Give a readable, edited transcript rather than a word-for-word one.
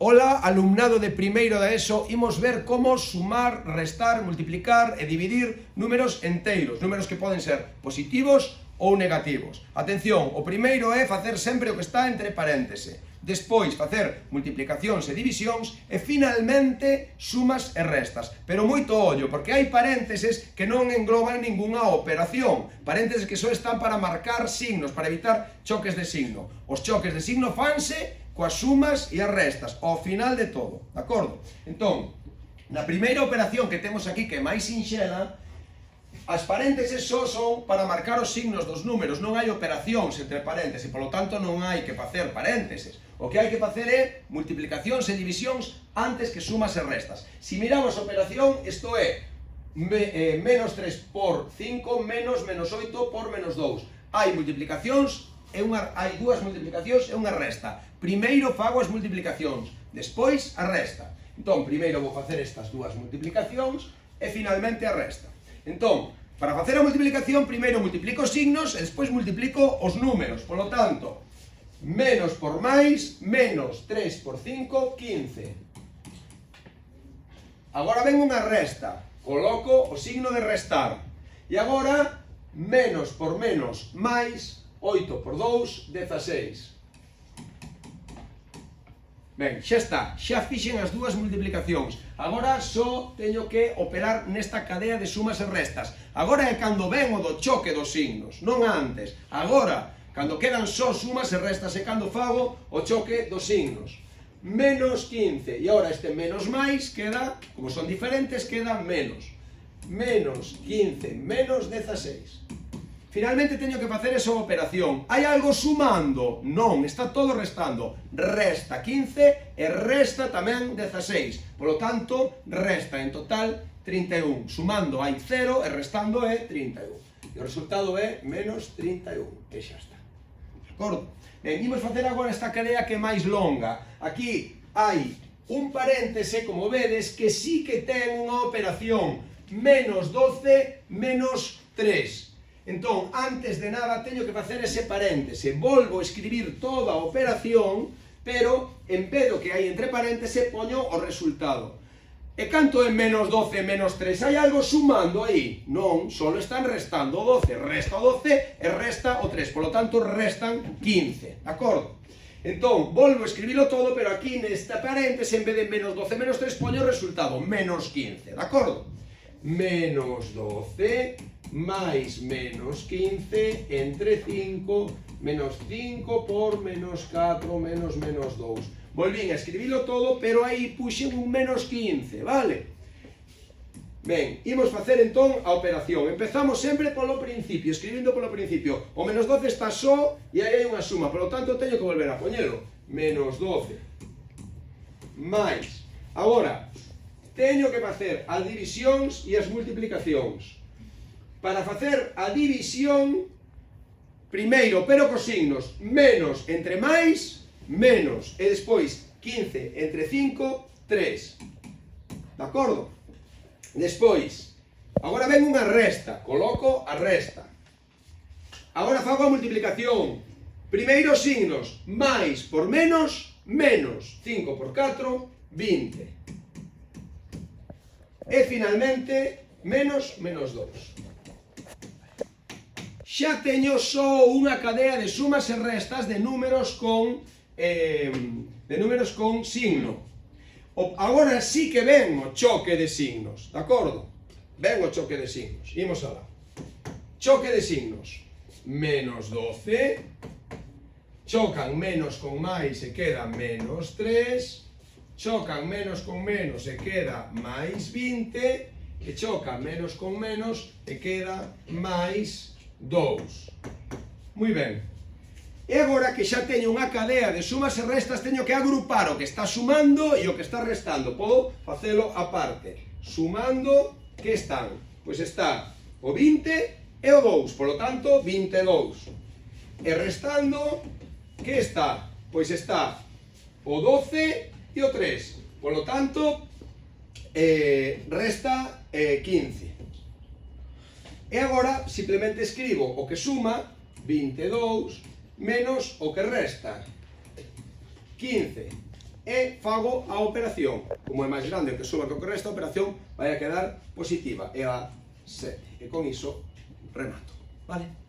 Ola, alumnado de primeiro da ESO, imos ver como sumar, restar, multiplicar e dividir números enteiros, números que poden ser positivos ou negativos. Atención, o primeiro é facer sempre o que está entre paréntese, despois facer multiplicacións e divisións e finalmente sumas e restas. Pero moito ollo, porque hai parénteses que non engloban ningunha operación, parénteses que só están para marcar signos, para evitar choques de signo. Os choques de signo fanse coas sumas e as restas, ao final de todo, de acordo? Entón, na primeira operación que temos aquí, que é máis sinxela, as parénteses só son para marcar os signos dos números, non hai operacións entre parénteses, polo tanto non hai que facer parénteses. O que hai que facer é multiplicacións e divisións antes que sumas e restas. Si miramos a operación, isto é menos 3 por 5 menos 8 por menos 2. Hai multiplicacións, hai dúas multiplicacións e unha resta. Primeiro fago as multiplicacións, despois a resta. Entón, primeiro vou facer estas dúas multiplicacións e finalmente a resta. Entón, para facer a multiplicación, primeiro multiplico os signos e despois multiplico os números. Por lo tanto, menos por máis, menos 3 por 5, 15. Agora ven unha resta, coloco o signo de restar. E agora, menos por menos, máis 8 por 2, 16. Ben, xa está, xa fixen as dúas multiplicacións. Agora só teño que operar nesta cadea de sumas e restas. Agora é cando ven o do choque dos signos, non antes. Agora, cando quedan só sumas e restas, é cando fago o choque dos signos. Menos 15, e agora este menos máis queda, como son diferentes, queda menos. Menos 15, menos 16. Finalmente teño que facer esa operación. Hai algo sumando? Non, está todo restando. Resta 15 e resta tamén 16. Por lo tanto, resta en total 31. Sumando hai 0 e restando é 31. E o resultado é menos 31. E xa está. De acordo? Ben, imos facer agora esta cadea que é máis longa. Aquí hai un paréntese, como vedes, que sí que ten unha operación. Menos 12, menos 3. Entón, antes de nada, teño que facer ese paréntese. Volvo a escribir toda a operación, pero en vez do que hai entre paréntese, poño o resultado. E canto é menos 12 menos 3? Hai algo sumando aí? Non, só están restando 12. Resta o 12 e resta o 3. Por lo tanto, restan 15. De acordo? Entón, volvo a escribilo todo, pero aquí nesta paréntese, en vez de menos 12 menos 3, poño o resultado. Menos 15. De acordo? Menos 12... máis menos 15 entre 5, menos 5 por menos 4, menos 2. Volvín a escribilo todo, pero aí puxen un menos 15, vale? Ben, imos facer entón a operación. Empezamos sempre polo principio, escribindo polo principio. O menos 12 está só e aí hai unha suma, por lo tanto teño que volver a poñelo. Menos 12 máis. Agora, teño que facer as divisións e as multiplicacións. Para facer a división, primeiro, pero cos signos, menos entre máis, menos, e despois 15 entre 5, 3. De acordo? Despois, agora ven unha resta, coloco a resta. Agora fago a multiplicación. Primeiro signos, máis por menos, menos, 5 por 4, 20. E finalmente, menos 2. Xa teño só unha cadea de sumas e restas de números con signo. Agora sí que ven o choque de signos, de acordo? Ven o choque de signos. Imos alá. Choque de signos. Menos 12. Chocan menos con máis e queda menos 3. Chocan menos con menos e queda máis 20. E chocan menos con menos e queda máis 2. Moi ben. E agora que xa teño unha cadea de sumas e restas, teño que agrupar o que está sumando e o que está restando. Podo facelo aparte. Sumando, que están? Pois está o 20 e o 2, por lo tanto, 22. E restando, que está? Pois está o 12 e o 3. Por lo tanto, resta 15. E agora, simplemente escribo o que suma, 22, menos o que resta, 15. e fago a operación. Como é máis grande o que suba que o que resta, a operación vai a quedar positiva, é a 7. E con iso remato, vale?